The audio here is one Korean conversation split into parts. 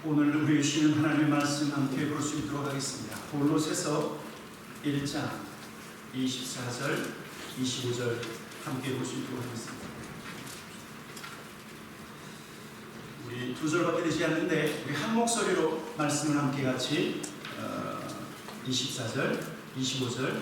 오늘 우리 주시는 하나님의 말씀 함께 볼 수 있도록 하겠습니다. 골로새서 1장 24절 25절 함께 볼 수 있도록 하겠습니다. 우리 두 절밖에 되지 않는데 우리 한 목소리로 말씀을 함께 같이 24절 25절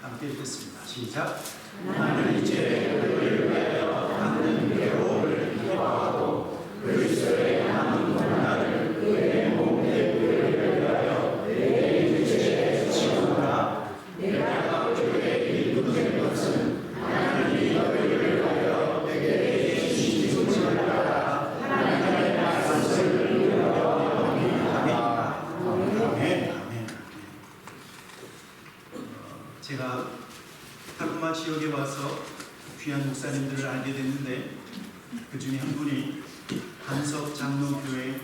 함께 읽겠습니다. 시작. 나는 이제 그를 위하여 받는 괴로움을 기뻐하고 그리스도의 남은 고난을 그의 몸의 교회를 위하여 내 육체에 지우라. 내가 교회에 이루는 것은 하나님이 너희를 위하여 내게 주신 소식을 따라 하나님의 말씀을 위하여 함이니라. 아멘. 제가 타구마 지역에 와서 귀한 목사님들을 알게 됐는데 그 중에 한 분이 한석 장로교회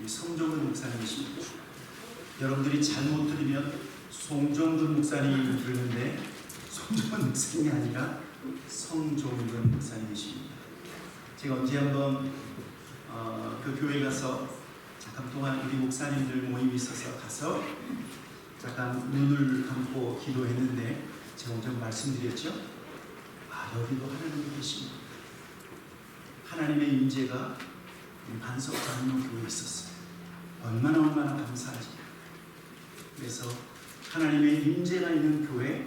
성종근 목사님이십니다. 여러분들이 잘못 들으면 송종근 목사님 부르는데 송종근 목사님이 아니라 성종근 목사님이십니다. 제가 언제 한번 그 교회 가서 잠깐 동안 우리 목사님들 모임이 있어서 가서 잠깐 눈을 감고 기도했는데 제가 먼저 말씀드렸죠. 여기도 하나님이 계십니다. 하나님의 임재가 반석 장로교회에 있었어요. 얼마나 감사하지. 그래서 하나님의 임재가 있는 교회,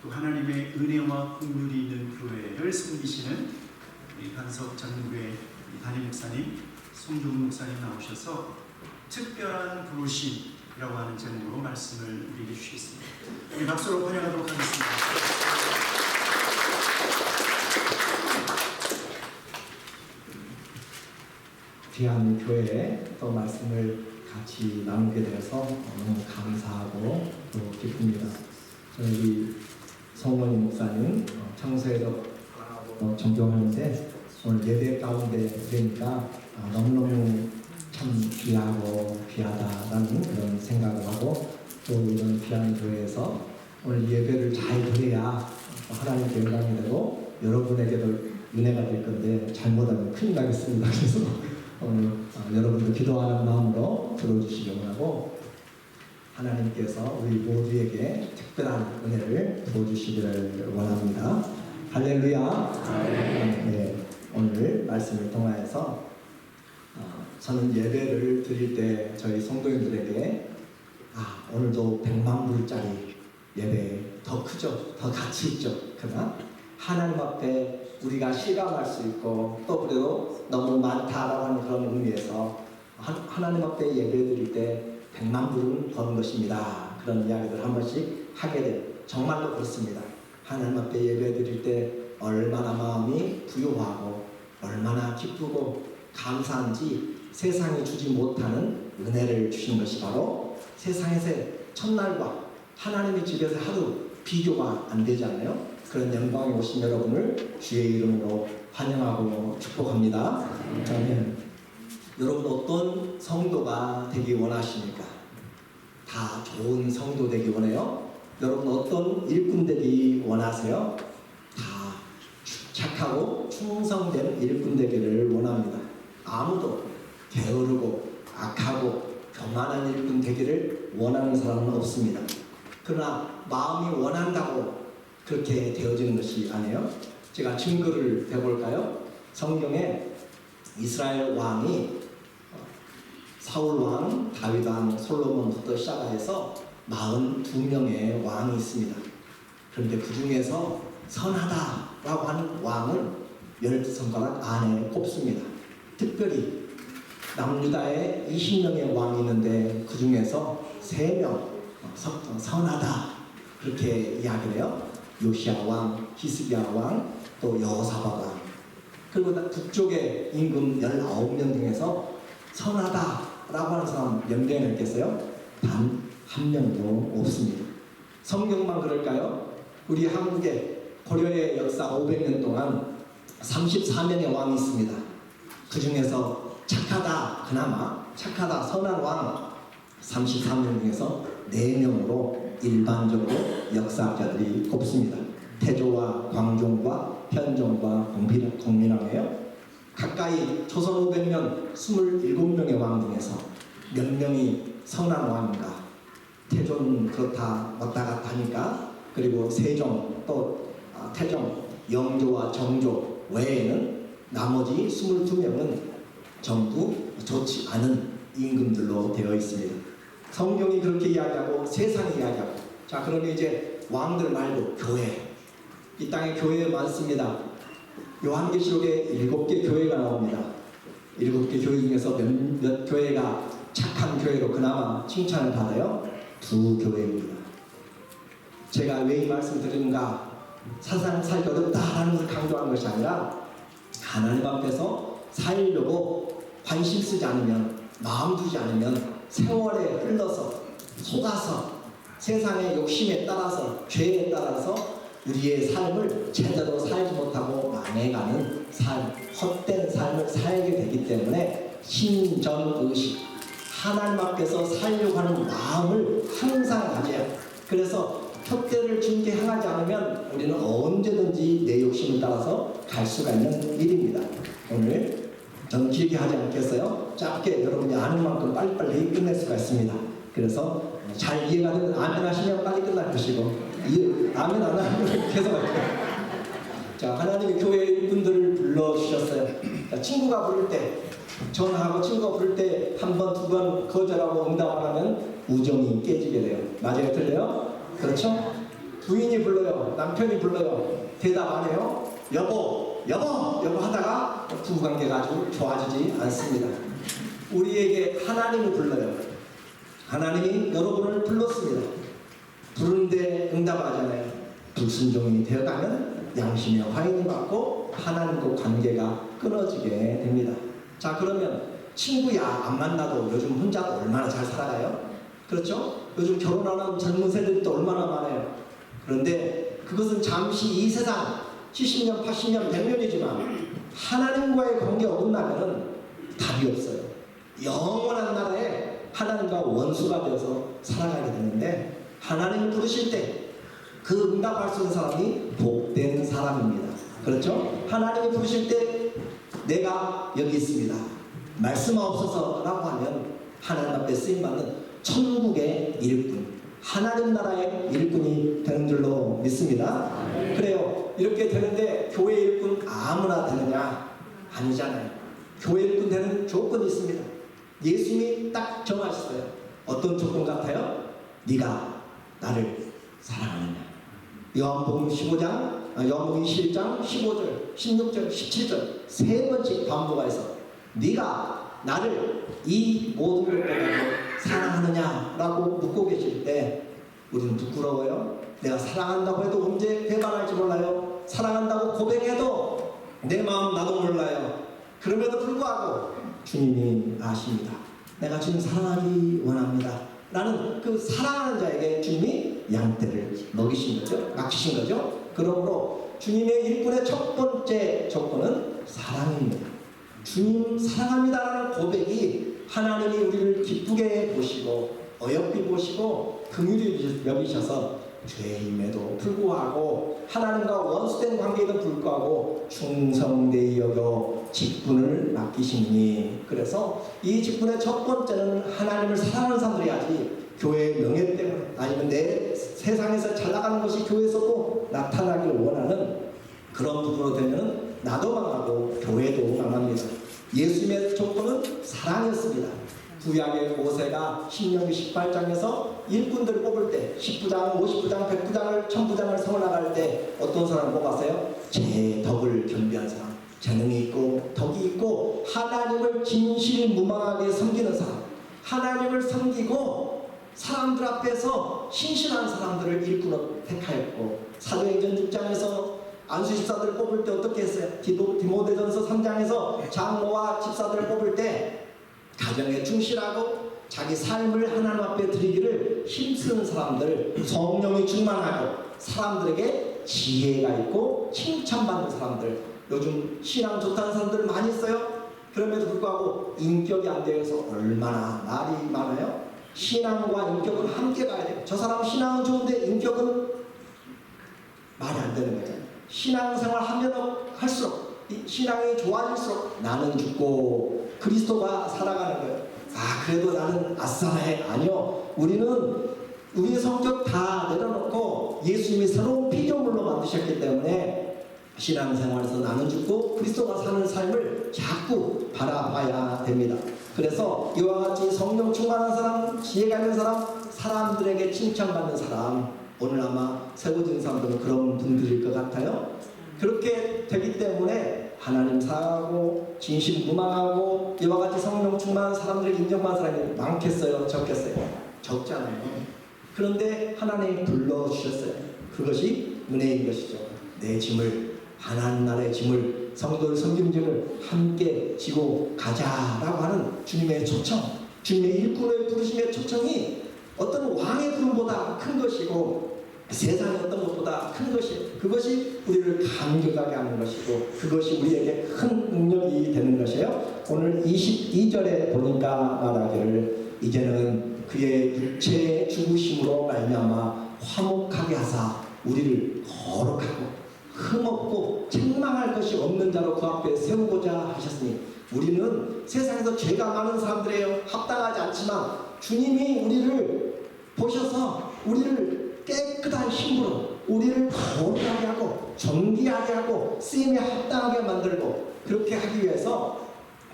또 하나님의 은혜와 긍휼이 있는 교회를 섬기시는 반석 장로교회 담임 목사님 송종근 목사님 나오셔서 특별한 부르심이라고 하는 제목으로 말씀을 우리에게 주시겠습니다. 우리 박수로 환영하도록 하겠습니다. 귀한 교회에 또 말씀을 같이 나누게 되어서 너무 감사하고 또 기쁩니다. 저희 성원희 목사님 평소에도 존경하는데 오늘 예배 가운데 되니까 너무너무 참 귀하고 귀하다라는 그런 생각을 하고 또 이런 귀한 교회에서 오늘 예배를 잘 드려야 하나님께 영광이 되고 여러분에게도 은혜가 될 건데 잘못하면 큰일 나겠습니다. 그래서 오늘 여러분들 기도하는 마음으로 들어주시기 원하고 하나님께서 우리 모두에게 특별한 은혜를 부어주시기를 원합니다. 할렐루야. 네, 오늘 말씀을 통하여서 저는 예배를 드릴 때 저희 성도님들에게 오늘도 100만 불짜리 예배 더 크죠? 더 가치 있죠? 그러나 하나님 앞에 우리가 실감할 수 있고 또 그래도 너무 많다라고 하는 그런 의미에서 하나님 앞에 예배 드릴 때 100만 불은 버는 것입니다. 그런 이야기들 한 번씩 하게 돼요. 정말로 그렇습니다. 하나님 앞에 예배 드릴 때 얼마나 마음이 부유하고 얼마나 기쁘고 감사한지 세상이 주지 못하는 은혜를 주신 것이 바로 세상에서의 첫날과 하나님의 집에서 하루 비교가 안 되지 않나요? 그런 영광에 오신 여러분을 주의 이름으로 환영하고 축복합니다. 저는 여러분 어떤 성도가 되기 원하십니까? 다 좋은 성도 되기 원해요? 여러분 어떤 일꾼 되기 원하세요? 다 착하고 충성된 일꾼 되기를 원합니다. 아무도 게으르고 악하고 교만한 일꾼 되기를 원하는 사람은 없습니다. 그러나 마음이 원한다고 그렇게 되어지는 것이 아니에요. 제가 증거를 대볼까요? 성경에 이스라엘 왕이 사울 왕, 다윗 왕, 솔로몬부터 시작해서 42명의 왕이 있습니다. 그런데 그 중에서 선하다라고 하는 왕을 10손가락 안에 꼽습니다. 특별히 남유다에 20명의 왕이 있는데 그 중에서 3명 선하다 그렇게 이야기를 해요. 요시야 왕, 히스기야 왕, 또 여호사밧 왕. 그리고 북쪽에 임금 19명 중에서 선하다라고 하는 사람 몇 명이 있겠어요? 단 한 명도 없습니다. 성경만 그럴까요? 우리 한국의 고려의 역사 500년 동안 34명의 왕이 있습니다. 그 중에서 착하다, 그나마 착하다, 선한 왕 34명 중에서 4명으로 일반적으로 역사학자들이 꼽습니다. 태조와 광종과 현종과 공민왕이에요. 가까이 조선 500년 27명의 왕 중에서 몇 명이 선한 왕인가? 태조는 그렇다 왔다 갔다 하니까, 그리고 세종 또 태종, 영조와 정조 외에는 나머지 22명은 전부 좋지 않은 임금들로 되어 있습니다. 성경이 그렇게 이야기하고 세상이 이야기하고. 자, 그러면 이제 왕들 말고 교회, 이 땅에 교회 많습니다. 요한계시록에 7개 교회가 나옵니다. 7개 교회 중에서 몇 교회가 착한 교회로 그나마 칭찬을 받아요? 2 교회입니다. 제가 왜 이 말씀 드리는가? 세상 살기 어렵다라는 것을 강조하는 것이 아니라, 하나님 앞에서 살려고 관심 쓰지 않으면, 마음 두지 않으면 세월에 흘러서 속아서 세상의 욕심에 따라서, 죄에 따라서 우리의 삶을 제대로 살지 못하고 망해가는 삶, 헛된 삶을 살게 되기 때문에 신전의식, 하나님 앞에서 살려고 하는 마음을 항상 가져야. 그래서 푯대를 주님께 향하지 않으면 우리는 언제든지 내 욕심을 따라서 갈 수가 있는 일입니다. 오늘 저는 길게 하지 않겠어요. 짧게 여러분이 아는 만큼 빨리빨리 끝낼 수가 있습니다. 그래서 잘 이해가 되면 아멘 하시면 빨리 끝날 것이고, 아멘 안 하면 계속 할게요. 자, 하나님이 교회 분들을 불러주셨어요. 자, 친구가 부를 때, 전화하고 친구가 부를 때 한 번, 2번 거절하고 응답 안 하면 우정이 깨지게 돼요. 맞아요? 틀려요? 그렇죠? 부인이 불러요. 남편이 불러요. 대답 안 해요. 여보, 여보, 여보 하다가 부부관계가 아주 좋아지지 않습니다. 우리에게 하나님이 불러요. 하나님이 여러분을 불렀습니다. 부르는데 응답하잖아요. 불순종이 되어가면 양심의 화인을 받고 하나님과 관계가 끊어지게 됩니다. 자, 그러면 친구야 안 만나도 요즘 혼자도 얼마나 잘 살아가요? 그렇죠? 요즘 결혼하는 젊은 세대들도 얼마나 많아요. 그런데 그것은 잠시 이 세상 70년, 80년, 100년이지만 하나님과의 관계 어긋나면 답이 없어요. 영원한 나라에 하나님과 원수가 되어서 살아가게 되는데, 하나님을 부르실 때 그 응답할 수 있는 사람이 복된 사람입니다. 그렇죠? 하나님이 부르실 때 내가 여기 있습니다, 말씀하옵소서라고 하면 하나님 앞에 쓰임받는 천국의 일꾼, 하나님 나라의 일꾼이 되는 줄로 믿습니다. 그래요. 이렇게 되는데 교회 일꾼 아무나 되느냐? 아니잖아요. 교회 일꾼 되는 조건이 있습니다. 예수님이 딱 정하셨어요. 어떤 조건 같아요? 네가 나를 사랑하느냐? 요한복음 15장, 요한복음 21장 15절, 16절, 17절 세 번씩 반복해서 네가 나를 이 모든 것 가지고 사랑하느냐라고 묻고 계실 때 우리는 부끄러워요. 내가 사랑한다고 해도 언제 배반할지 몰라요. 사랑한다고 고백해도 내 마음 나도 몰라요. 그럼에도 불구하고 주님이 아십니다. 내가 주님 사랑하기 원합니다 라는 그 사랑하는 자에게 주님이 양떼를 먹이신 거죠. 맡기신 거죠. 그러므로 주님의 일꾼의 첫 번째 조건은 사랑입니다. 주님 사랑합니다라는 고백이 하나님이 우리를 기쁘게 보시고 어여삐 보시고 긍휼히 여기셔서 죄임에도 불구하고 하나님과 원수된 관계에도 불구하고 충성되이 여겨 직분을 맡기시니, 그래서 이 직분의 첫 번째는 하나님을 사랑하는 사람들이야지 교회의 명예 때문에 아니면 내 세상에서 잘 나가는 것이 교회에서도 나타나길 원하는 그런 부분으로 되면 나도 망하고 교회도 망합니다. 예수님의 조건은 사랑이었습니다. 구약의 모세가 신명기 18장에서 일꾼들을 뽑을 때 19장, 50부장, 100부장을, 1000부장을 세워 나갈 때 어떤 사람을 뽑았어요? 제 덕을 겸비한 사람, 재능이 있고 덕이 있고 하나님을 진실무망하게 섬기는 사람, 하나님을 섬기고 사람들 앞에서 신실한 사람들을 일꾼으로 택하였고, 사도행전 6장에서 안수 집사들을 뽑을 때 어떻게 했어요? 디모데전서 3장에서 장로와 집사들을 뽑을 때 가정에 충실하고 자기 삶을 하나님 앞에 드리기를 힘쓰는 사람들, 성령이 충만하고 사람들에게 지혜가 있고 칭찬받는 사람들. 요즘 신앙 좋다는 사람들 많이 있어요. 그럼에도 불구하고 인격이 안 되어서 얼마나 말이 많아요. 신앙과 인격은 함께 가야 돼요. 저 사람 신앙은 좋은데 인격은 말이 안 되는 거잖아요. 신앙생활 하면 할수록 이 신앙이 좋아질수록 나는 죽고 그리스도가 살아가는 거예요. 아, 그래도 나는 아싸해. 아니요. 우리는 우리의 성격 다 내려놓고 예수님이 새로운 피조물로 만드셨기 때문에 신앙생활에서 나는 죽고 그리스도가 사는 삶을 자꾸 바라봐야 됩니다. 그래서 이와 같이 성령 충만한 사람, 지혜가 있는 사람, 사람들에게 칭찬받는 사람, 오늘 아마 세워진 사람들은 그런 분들일 것 같아요. 그렇게 되기 때문에 하나님 사랑하고 진실무망하고 이와 같이 성령 충만한 사람들에게 인정받는 사람이 많겠어요? 적겠어요? 적잖아요. 그런데 하나님이 불러주셨어요. 그것이 은혜인 것이죠. 내 짐을, 하나님 나라의 짐을, 성도들 섬김 짐을 함께 지고 가자라고 하는 주님의 초청, 주님의 일꾼을 부르심의 초청이 어떤 왕의 부름보다 큰 것이고 세상의 어떤 것보다 큰 것이, 그것이 우리를 감격하게 하는 것이고 그것이 우리에게 큰 능력이 되는 것이에요. 오늘 22절에 보니까 말하기를 이제는 그의 육체의 죽으심으로 말미암아 화목하게 하사 우리를 거룩하고 흠없고 책망할 것이 없는 자로 그 앞에 세우고자 하셨으니, 우리는 세상에서 죄가 많은 사람들이에요. 합당하지 않지만 주님이 우리를 보셔서 우리를 깨끗한 힘으로 우리를 거룩하게 하고 정기하게 하고 쓰임에 합당하게 만들고 그렇게 하기 위해서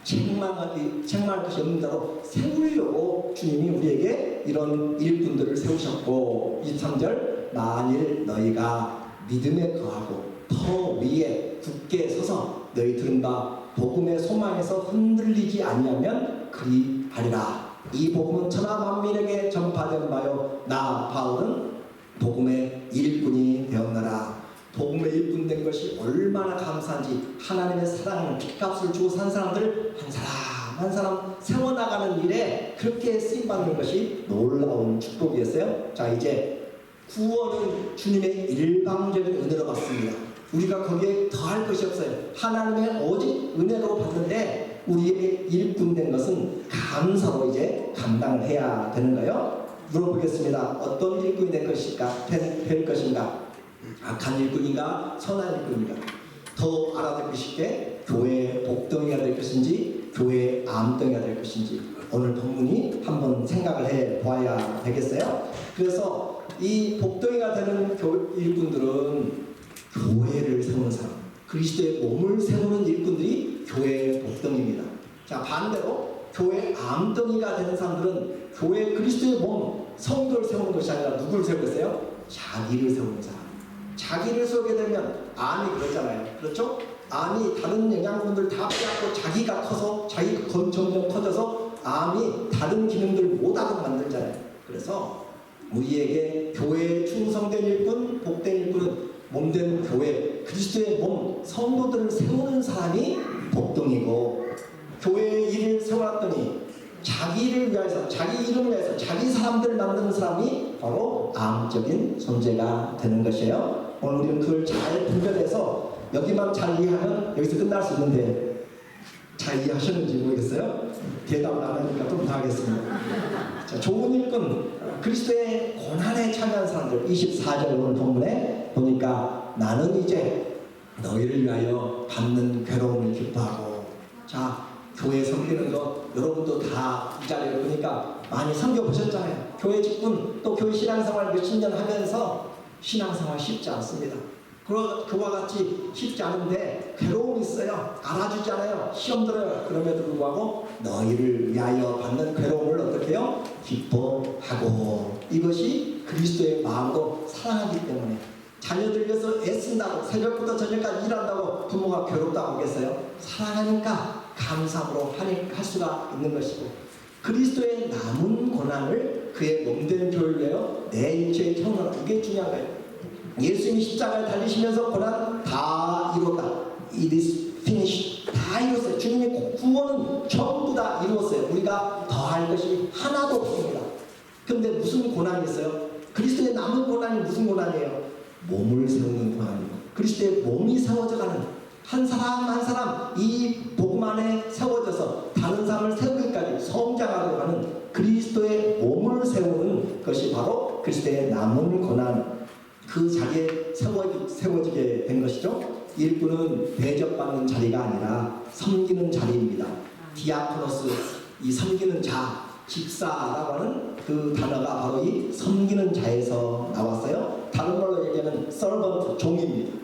책망할 것이 없는 자로 세우려고 주님이 우리에게 이런 일꾼들을 세우셨고, 23절 만일 너희가 믿음에 거하고 더 위에 굳게 서서 너희 들은 바 복음의 소망에서 흔들리지 아니하면 그리하리라. 이 복음은 천하 만민에게 전파된 바요 나 바울은 복음의 일꾼이 되었노라. 복음의 일꾼 된 것이 얼마나 감사한지, 하나님의 사랑을 핏값을 주고 산 사람들 한 사람 한 사람 세워나가는 일에 그렇게 쓰임받는 것이 놀라운 축복이었어요. 자, 이제 구원은 주님의 일방적인 은혜로 받습니다. 우리가 거기에 더할 것이 없어요. 하나님의 오직 은혜로 받는데 우리의 일꾼 된 것은 감사로 이제 감당을 해야 되는 거예요. 물어보겠습니다. 어떤 일꾼이 될 것인가? 악한 일꾼인가? 선한 일꾼인가? 더 알아듣기 쉽게 교회의 복덩이가 될 것인지 교회의 암덩이가 될 것인지 오늘 본문이 한번 생각을 해 보아야 되겠어요. 그래서 이 복덩이가 되는 일꾼들은 교회를 세우는 사람, 그리스도의 몸을 세우는 일꾼들이 교회의 복덩이입니다. 자, 반대로 교회의 암덩이가 되는 사람들은 교회 그리스도의 몸, 성도를 세우는 것이 아니라 누구를 세우고 있어요? 자기를 세우는 사람. 자기를 세우게 되면 암이 그러잖아요. 그렇죠? 암이 다른 영양분들 다 빼앗고 자기가 커서 자기가 점점 커져서 암이 다른 기능들 못하게 만들잖아요. 그래서 우리에게 교회에 충성된 일꾼, 복된 일꾼은 몸된 교회, 그리스도의 몸, 성도들을 세우는 사람이 복동이고, 교회의 일을 세워놨더니 자기를 위해서, 자기 이름을 위해서, 자기 사람들을 만드는 사람이 바로 암적인 존재가 되는 것이에요. 오늘 우리는 그걸 잘 분별해서 여기만 잘 이해하면 여기서 끝날 수 있는데 잘 이해하셨는지 모르겠어요. 대답을 안 하니까 좀 더 하겠습니다. 자, 좋은 일꾼, 그리스도의 고난에 참여한 사람들, 24절 오늘 본문에 보니까 나는 이제 너희를 위하여 받는 괴로움을 기뻐하고. 자, 교회 섬기는 거 여러분도 다 이 자리에 보니까 많이 섬겨보셨잖아요. 교회 직분 또 교회 신앙생활 몇십 년 하면서 신앙생활 쉽지 않습니다. 그와 같이 쉽지 않은데 괴로움이 있어요. 알아주잖아요. 시험 들어요. 그럼에도 불구하고 너희를 위하여 받는 괴로움을 어떻게 해요? 기뻐하고. 이것이 그리스도의 마음으로 사랑하기 때문에. 자녀들 위해서 애쓴다고 새벽부터 저녁까지 일한다고 부모가 괴롭다고 하겠어요? 사랑하니까 감사함으로 할 수가 있는 것이고, 그리스도의 남은 고난을 그의 몸된 교회를 위하여 내 일체에 태우노라. 이게 중요한 거예요. 예수님이 십자가에 달리시면서 고난 다 이뤘다. It is finished. 다 이뤘어요. 주님이 구원은 전부 다 이루었어요. 우리가 더할 것이 하나도 없습니다. 그런데 무슨 고난이 있어요? 그리스도의 남은 고난이 무슨 고난이에요? 몸을 세우는 고난이에요. 그리스도의 몸이 세워져가는, 한 사람 한 사람 이 복음 안에 세워져서 다른 사람을 세우기까지 성장하려고 하는 그리스도의 몸을 세우는 것이 바로 그리스도의 남은 고난, 그 자리에 세워지게 된 것이죠. 일꾼은 대접받는 자리가 아니라 섬기는 자리입니다. 디아코노스, 이 섬기는 자, 집사라고 하는 그 단어가 바로 이 섬기는 자에서 나왔어요. 다른 말로 얘기하면 서번트, 종입니다.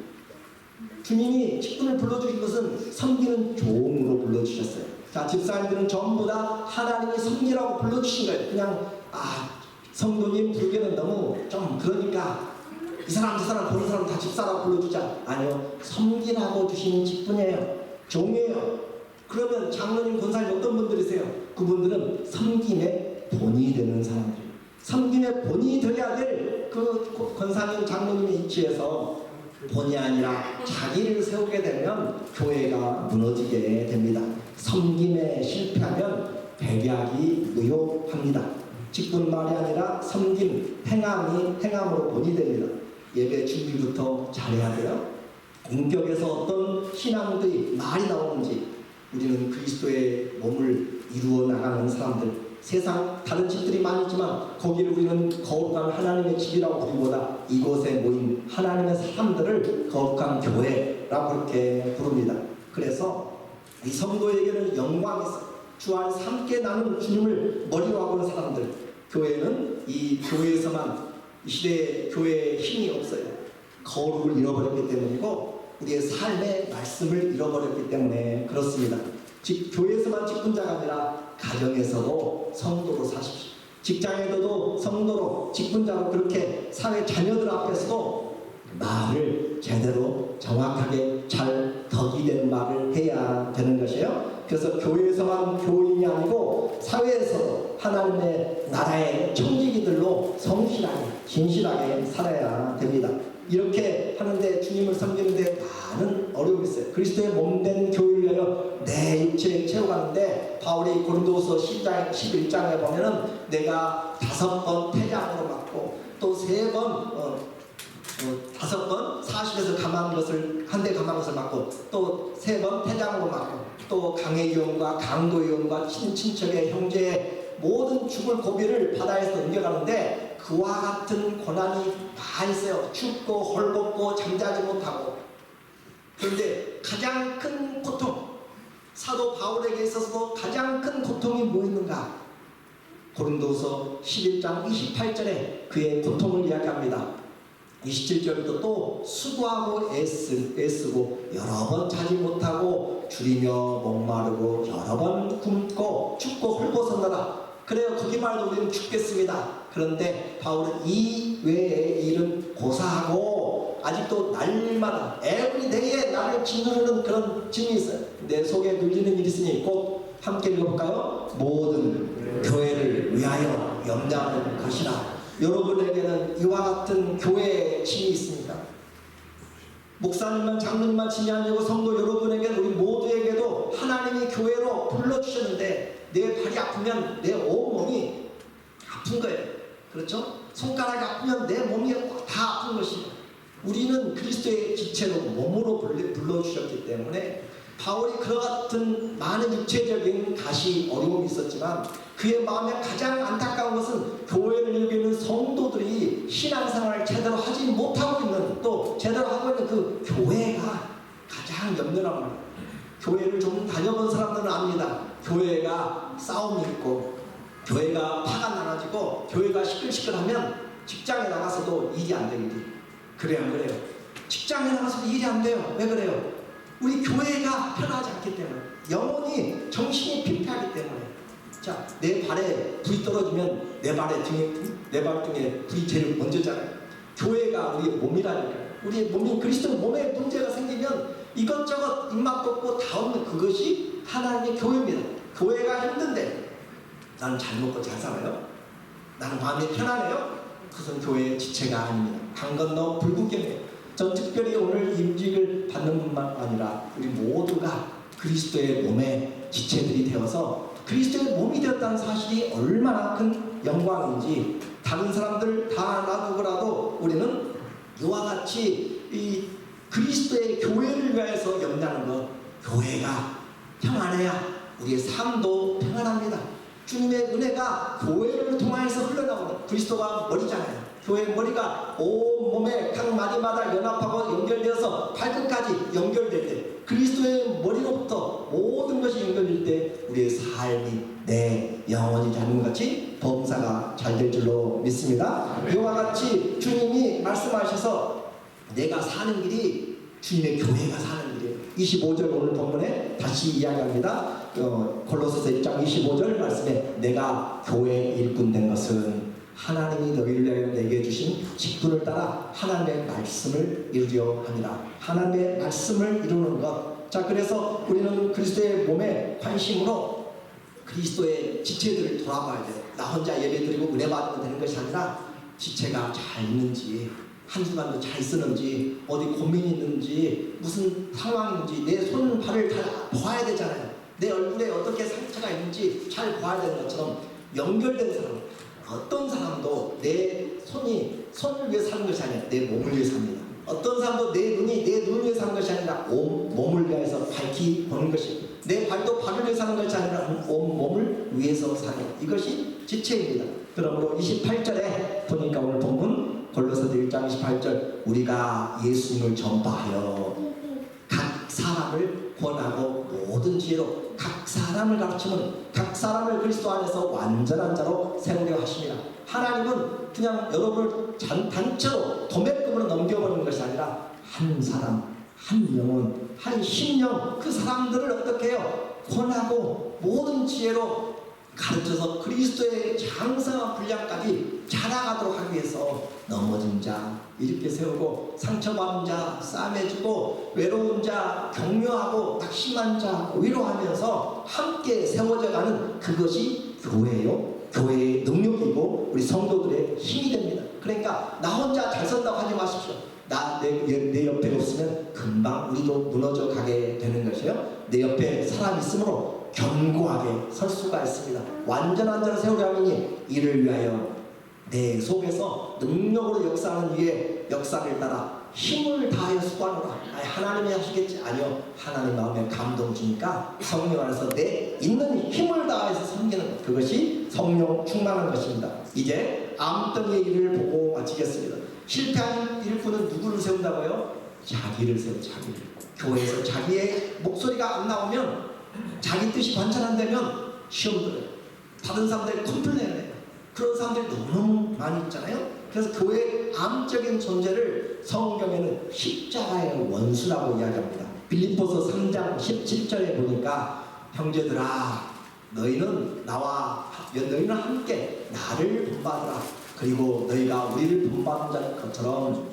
주님이 직분을 불러주신 것은 섬기는 종으로 불러주셨어요. 자, 집사님들은 전부 다 하나님이 섬기라고 불러주신 거예요. 그냥 성도님 불교는 너무 좀 그러니까 이 사람 저 사람 보는 사람 다 집사라고 불러주자. 아니요, 섬기라고 주신 직분이에요. 종이에요. 그러면 장로님, 권사님 어떤 분들이세요? 그분들은 섬김의 본이 되는 사람들이에요. 섬김의 본이 되어야 될 그 권사님, 장로님의 위치에서 본이 아니라 자기를 세우게 되면 교회가 무너지게 됩니다. 섬김에 실패하면 백약이 무효합니다. 직분말이 아니라 섬김, 행함으로 본이 됩니다. 예배 준비부터 잘해야 돼요. 공격에서 어떤 신앙들이 말이 나오는지, 우리는 그리스도의 몸을 이루어 나가는 사람들, 세상 다른 집들이 많이 있지만 거기를 우리는 거룩한 하나님의 집이라고 부르기보다 이곳에 모인 하나님의 사람들을 거룩한 교회라고 그렇게 부릅니다. 그래서 이 성도에게는 영광이 있어. 주 안에서 함께 나누는 주님을 머리로 하고 있는 사람들, 교회는 이 교회에서만, 이 시대에 교회에 힘이 없어요. 거룩을 잃어버렸기 때문이고 우리의 삶의 말씀을 잃어버렸기 때문에 그렇습니다. 즉 교회에서만 직분자가 아니라 가정에서도 성도로 사십시오. 직장에서도 성도로 직분자로, 그렇게 사회 자녀들 앞에서도 말을 제대로 정확하게 잘 덕이 된 말을 해야 되는 것이에요. 그래서 교회에서만 교인이 아니고 사회에서도 하나님의 나라의 청지기들로 성실하게 진실하게 살아야 됩니다. 이렇게 하는데, 주님을 섬기는데 많은 어려움이 있어요. 그리스도의 몸된 교회를 위하여 내 육체를 채워가는데, 바울이 고린도후서 11장에 보면은 내가 5번 태장으로 맞고 또 3번 5번 40에서 한 대 감한 것을 맞고 또 3번 태장으로 맞고 또 강의 위험과 강도 위험과 친척의 형제의 모든 죽을 고비를 바다에서 넘겨가는데 그와 같은 고난이 많이 있어요. 춥고 헐겁고 잠자지 못하고. 그런데 가장 큰 고통, 사도 바울에게 있어서도 가장 큰 고통이 뭐였는가? 고린도서 11장 28절에 그의 고통을 이야기합니다. 27절부터 또 수고하고 애쓰고 여러 번 자지 못하고 줄이며 목마르고 여러 번 굶고 춥고 헐벗었느라. 그래요. 거기 말도 우리는 죽겠습니다. 그런데 바울은 이 외의 일은 고사하고 아직도 날마다 everyday에 나를 짓누르는 그런 짐이 있어요. 내 속에 눌리는 일이 있으니 꼭 함께 읽어볼까요? 모든 교회를 위하여 염려하는 것이라. 여러분에게는 이와 같은 교회의 짐이 있습니까? 목사님만 장로님만 짐이 아니고 성도 여러분에게는, 우리 모두에게도 하나님이 교회로 불러주셨는데 내 발이 아프면 내 온몸이 아픈 거예요. 그렇죠? 손가락이 아프면 내 몸이 다 아픈 것이에요. 우리는 그리스도의 지체로 몸으로 불러주셨기 때문에 바울이 그와 같은 많은 육체적인 가시 어려움이 있었지만 그의 마음에 가장 안타까운 것은 교회를 이루는 성도들이 신앙생활을 제대로 하지 못하고 있는, 또 제대로 하고 있는 그 교회가 가장 염려란 말이에요. 교회를 좀 다녀본 사람들은 압니다. 교회가 싸움이 있고 교회가 파가 나눠지고 교회가 시끌시끌하면 직장에 나가서도 일이 안 됩니다. 그래요, 안 그래요? 직장에 나가서도 일이 안 돼요. 왜 그래요? 우리 교회가 편하지 않기 때문에, 영혼이 정신이 피폐하기 때문에. 자, 내 발에 불이 떨어지면 내 발 등에 불이 제일 먼저 잖아요. 교회가 우리의 몸이라니까요. 우리의 몸이, 그리스도 몸에 문제가 생기면 이것저것 입맛 돋고 다 없는 그것이 하나님의 교회입니다. 교회가 힘든데 나는 잘 먹고 잘 살아요? 나는 마음이 편하네요? 그것은 교회의 지체가 아닙니다. 강 건너 불구경이에요. 전 특별히 오늘 임직을 받는 분만 아니라 우리 모두가 그리스도의 몸의 지체들이 되어서 그리스도의 몸이 되었다는 사실이 얼마나 큰 영광인지, 다른 사람들 다 놔두고라도 우리는 이와 같이 이 그리스도의 교회를 위해서 염려하는 것, 교회가 평안해야 우리의 삶도 평안합니다. 주님의 은혜가 교회를 통해서 흘러나오는, 그리스도가 머리잖아요. 교회 머리가 온 몸에 각 마디마다 연합하고 연결되어서 발끝까지 연결될 때, 그리스도의 머리로부터 모든 것이 연결될 때 우리의 삶이 내 영혼이 자님같이 범사가 잘 될 줄로 믿습니다. 이와 같이 주님이 말씀하셔서 내가 사는 길이 주님의 교회가 사는 길이에요. 25절 오늘 본문에 다시 이야기합니다. 골로새서 1장 25절 말씀에 내가 교회의 일꾼 된 것은 하나님이 너희를 위하여 내게 주신 직분을 따라 하나님의 말씀을 이루려 함이라. 하나님의 말씀을 이루는 것. 자, 그래서 우리는 그리스도의 몸에 관심으로 그리스도의 지체들을 돌아봐야 돼요. 나 혼자 예배드리고 은혜 받으면 되는 것이 아니라 지체가 잘 있는지, 한 주간도 잘 쓰는지, 어디 고민이 있는지, 무슨 상황인지 내 손, 발을 다 봐야 되잖아요. 내 얼굴에 어떻게 상처가 있는지 잘 봐야 되는 것처럼 연결된 사람, 어떤 사람도 내 손을 위해 사는 것이 아니라 내 몸을 위해 삽니다. 어떤 사람도 내 눈이 내 눈을 위해 사는 것이 아니라 온 몸을 위해서 밝히 보는 것입니다. 내 발도 발을 위해 사는 것이 아니라 온 몸을 위해서 사는, 이것이 지체입니다. 그러므로 28절에 보니까 오늘 본문 골로새서 1장 28절 우리가 예수님을 전파하여 각 사람을 권하고 모든 지혜로 각 사람을 가르치면 각 사람을 그리스도 안에서 완전한 자로 세우려 하십니다. 하나님은 그냥 여러분을 단체로 도매금으로 넘겨버리는 것이 아니라 한 사람, 한 영혼, 한 심령, 그 사람들을 어떻게 해요? 권하고 모든 지혜로 가르쳐서 그리스도의 장성한 분량까지 자라가도록 하기 위해서 넘어진 자 이렇게 세우고, 상처받은 자 싸매주고, 외로운 자 격려하고, 낙심한 자 위로하면서 함께 세워져가는 그것이 교회요, 교회의 능력이고 우리 성도들의 힘이 됩니다. 그러니까 나 혼자 잘 선다고 하지 마십시오. 내 옆에 없으면 금방 우리도 무너져 가게 되는 것이에요. 내 옆에 사람 있으므로 견고하게 설 수가 있습니다. 완전한 자를 세우려 하니 이를 위하여 내 속에서 능력으로 역사하는 이의 역사를 따라 힘을 다하여 수고하노라. 하나님이 하시겠지? 아니요, 하나님 마음에 감동 주니까 성령 안에서 내 있는 힘을 다해서 섬기는 것, 그것이 성령 충만한 것입니다. 이제 암덩이의 일을 보고 마치겠습니다. 실패한 일꾼은 누구를 세운다고요? 자기를 세워, 자기를. 교회에서 자기의 목소리가 안 나오면, 자기 뜻이 관찰 안 되면 시험 들어요. 다른 사람들이 컴플레인을 해요. 그런 사람들이 너무 많이 있잖아요. 그래서 교회의 암적인 존재를 성경에는 십자가의 원수라고 이야기합니다. 빌립보서 3장 17절에 보니까 형제들아 너희는 함께 나를 본받으라. 그리고 너희가 우리를 본받은 것처럼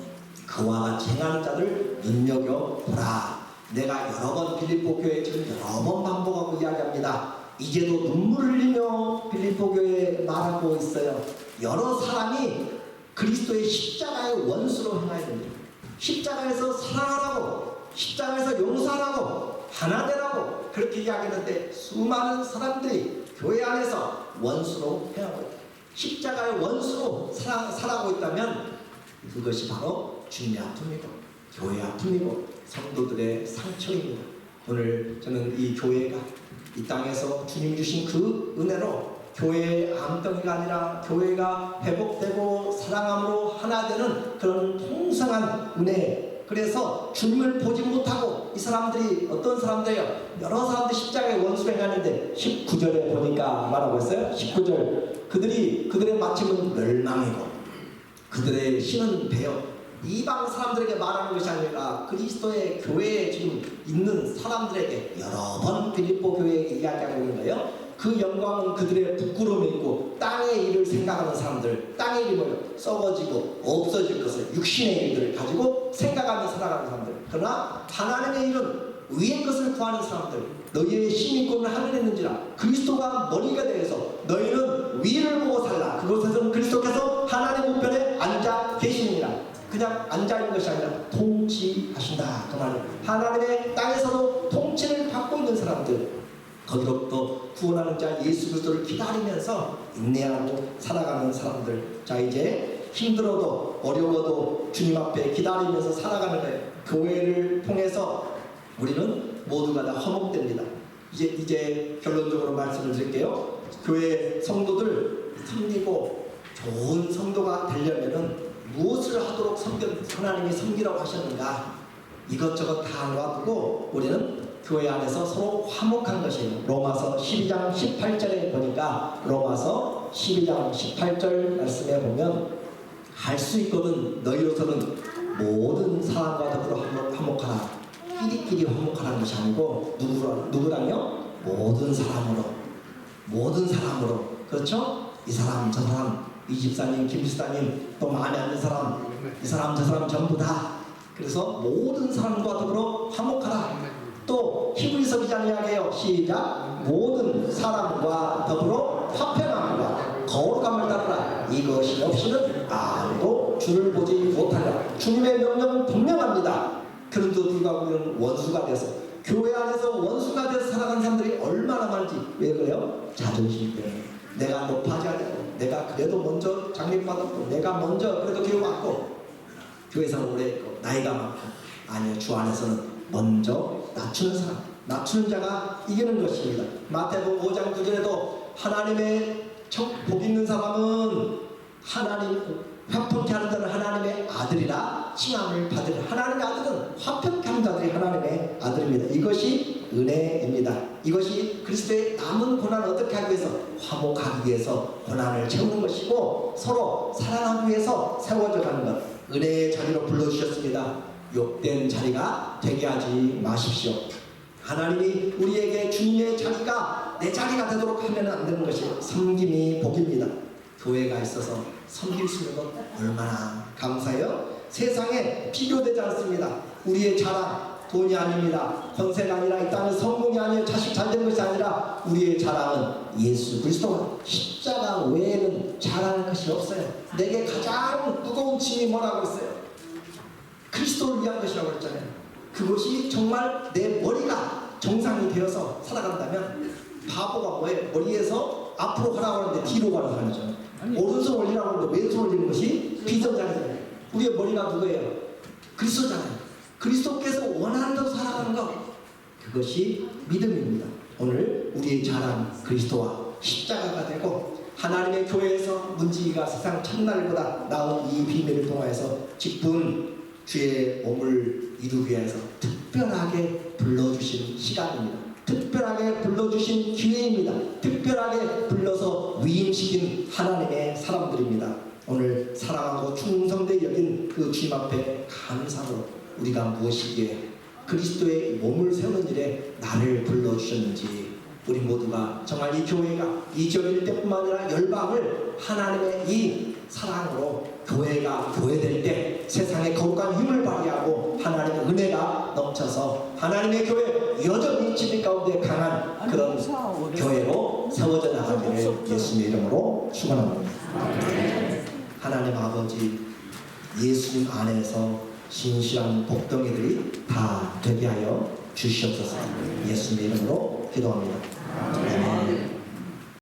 그와 같이 행하는 자들 눈여겨보라. 내가 여러 번 빌립보 교회에 지금 여러 번 반복하고 이야기합니다. 이제도 눈물을 흘리며 빌립보 교회에 말하고 있어요. 여러 사람이 그리스도의 십자가의 원수로 행해야 됩니다. 십자가에서 사랑하라고, 십자가에서 용서하라고, 하나 되라고 그렇게 이야기했는데 수많은 사람들이 교회 안에서 원수로 행하고 있다. 십자가의 원수로 살아가고 있다면 그것이 바로 주님의 아픔이고 교회의 아픔이고 성도들의 상처입니다. 오늘 저는 이 교회가 이 땅에서 주님 주신 그 은혜로 교회의 암덩이가 아니라 교회가 회복되고 사랑함으로 하나 되는 그런 풍성한 은혜. 그래서 주님을 보지 못하고 이 사람들이 어떤 사람들이에요? 여러 사람들이 십자가의 원수로 행하는데 19절에 보니까 말하고 있어요. 19절 그들의 마침은 멸망이고 그들의 신은 배역. 이방 사람들에게 말하는 것이 아니라 그리스도의 교회에 지금 있는 사람들에게 여러 번 빌립보 교회에 이야기하고 있는 거예요. 그 영광은 그들의 부끄러움이 있고 땅의 일을 생각하는 사람들, 땅의 일이 뭐예요? 썩어지고 없어질 것을, 육신의 일들을 가지고 생각하며 살아가는 사람들. 그러나 하나님의 일은 위의 것을 구하는 사람들. 너희의 시민권을 하늘에 있는지라 그리스도가 머리가 되어서 너희는 위를 보고 살라. 그곳에서는 그리스도께서 하나님 우편에 앉아 계시니라. 그냥 앉아있는 것이 아니라 통치하신다 그 말이에요. 하나님의 땅에서도 통치를 받고 있는 사람들, 거기로부터 구원하는 자 예수 그리스도를 기다리면서 인내하고 살아가는 사람들. 자, 이제 힘들어도 어려워도 주님 앞에 기다리면서 살아가는 거예요. 교회를 통해서 우리는 모두가 다 화목됩니다. 이제 결론적으로 말씀을 드릴게요. 교회 성도들 섬기고 좋은 성도가 되려면은 무엇을 하도록 하나님이 섬기라고 하셨는가? 이것저것 다 놔두고 우리는 교회 안에서 서로 화목한 것이에요. 로마서 12장 18절에 보니까 로마서 12장 18절 말씀에 보면 할 수 있거든 너희로서는 모든 사람과 더불어 화목하라. 끼리끼리 화목하라는 것이 아니고 누구랑요? 모든 사람으로 그렇죠? 이 사람 저 사람 이 집사님 김 집사님 또 마음에 안 드는 사람 이 사람 저 사람 전부 다 그래서 모든 사람과 더불어 화목하라. 또 히브리서 기자는 이야기해요. 시작. 모든 사람과 더불어 화평함과 거룩함을 따르라. 이것이 없이는 아무도 주를 보지 못하리라. 주님의 명령은 분명합니다. 그런데도 불구하고 우리는 원수가 돼서 교회 안에서 원수가 돼서 살아가는 사람들이 얼마나 많은지. 왜 그래요? 자존심 때문에 내가 높아져야 되고 내가 그래도 먼저 장립받았고 내가 먼저 그래도 교회 왔고 교회에서는 오래 있고 나이가 많고. 아니요, 주 안에서는 먼저 낮추는 사람, 낮추는 자가 이기는 것입니다. 마태복음 5장 9절에도 하나님의 복 있는 사람은 하나님 화평케 하는 자는 하나님의 아들이라 칭함을 받으리라. 하나님의 아들은 화평케 하는 자들이 하나님의 아들입니다. 이것이 은혜입니다. 이것이 그리스도의 남은 고난을 어떻게 하기 위해서 화목하기 위해서 고난을 채우는 것이고 서로 사랑하기 위해서 세워져 가는 것. 은혜의 자리로 불러주셨습니다. 욕된 자리가 되게 하지 마십시오. 하나님이 우리에게 주님의 자리가 내 자리가 되도록 하면 안 되는 것이 섬김이 복입니다. 교회가 있어서 섬길 수 있는 것 얼마나 감사해요. 세상에 비교되지 않습니다. 우리의 자랑 돈이 아닙니다. 권세가 아니라 이 땅의 성공이 아니라 자식 잘 된 것이 아니라 우리의 자랑은 예수 그리스도 십자가 외에는 자랑할 것이 없어요. 내게 가장 무거운 짐이 뭐라고 했어요? 그리스도를 위한 것이라고 했잖아요. 그것이 정말 내 머리가 정상이 되어서 살아간다면 바보가 뭐예요? 머리에서 앞으로 가라고 하는데 뒤로 가는 사람이죠. 오른손 올리라고 하는데 왼손 올리는 것이 비전자잖아요. 우리의 머리가 누구예요? 그리스도잖아요. 그리스도께서 원하는 대로 살아가는 것, 그것이 믿음입니다. 오늘 우리의 자랑 그리스도와 십자가가 되고 하나님의 교회에서 문지기가 세상 첫날보다 나은 이 비밀을 통하여서 기쁜 주의 몸을 이루기 위해서 특별하게 불러주신 시간입니다. 특별하게 불러주신 기회입니다. 특별하게 불러서 위임시킨 하나님의 사람들입니다. 오늘 사랑하고 충성되게 여긴 그 주님 앞에 감사로 우리가 무엇이기에 그리스도의 몸을 세우는 일에 나를 불러주셨는지 우리 모두가 정말 이 교회가 이 지역일 때뿐만 아니라 열방을 하나님의 이 사랑으로 교회가 교회될 때 세상에 거룩한 힘을 발휘하고 하나님의 은혜가 넘쳐서 하나님의 교회 여전히 진리 가운데 강한 그런 교회로 세워져 나가기를 예수님의 이름으로 축원합니다. 하나님 아버지, 예수님 안에서 신실한 복덩이들이 다 되게 하여 주시옵소서. 예수님의 이름으로 기도합니다. 아멘.